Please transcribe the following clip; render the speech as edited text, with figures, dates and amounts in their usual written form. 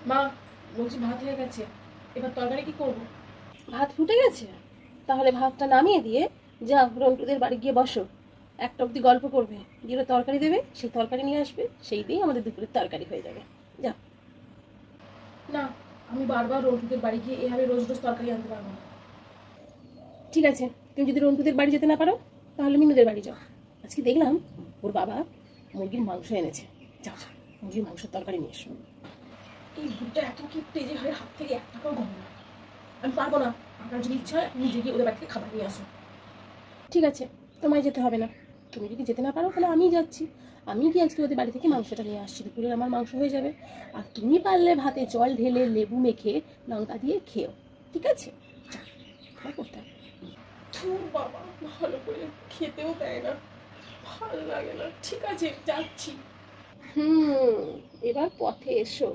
মা, বলছি ভাত হয়ে গেছে, এবার তরকারি কি করবো? ভাত ফুটে গেছে? তাহলে ভাতটা নামিয়ে দিয়ে যা রন্টুদের বাড়ি গিয়ে বসো, একটা অব্দি গল্প করবে, দিয়ে তরকারি দেবে, সেই তরকারি নিয়ে আসবে, সেই দিয়েই আমাদের দুপুরের তরকারি হয়ে যাবে। যা। না, আমি বারবার রন্টুদের বাড়ি গিয়ে এভাবে রোজ রোজ তরকারি আনতে পারবো না। ঠিক আছে, তুমি যদি রন্টুদের বাড়ি যেতে না পারো তাহলে মিনুদের বাড়ি যাও। আজকে দেখলাম ওর বাবা মুরগির মাংস এনেছে, যাও যাও মুরগির মাংসের তরকারি নিয়ে এসো। এই ভুট্টা এত কি তেজে হয়, হাত থেকে এক টাকাও গম না। আমি পারবো না। আপনার যদি ইচ্ছা হয় আপনি নিজে গিয়ে ওদের বাড়ি থেকে খাবার নিয়ে আসুন। ঠিক আছে, তোমায় যেতে হবে না। তুমি যদি যেতে না পারো তাহলে আমিই যাচ্ছি। আমি কি আজকে ওদের বাড়ি থেকে মাংসটা নিয়ে আসছি, দুপুরে আমার মাংস হয়ে যাবে। আর তুমি পারলে ভাতে জল ঢেলে লেবু মেখে লঙ্কা দিয়ে খেও। ঠিক আছে, যাও করতে হবে। ধুর বাবা, ভালো করে খেতেও দেয় না, ভালো লাগে না। ঠিক আছে, যাচ্ছি। এবার পথে এসো।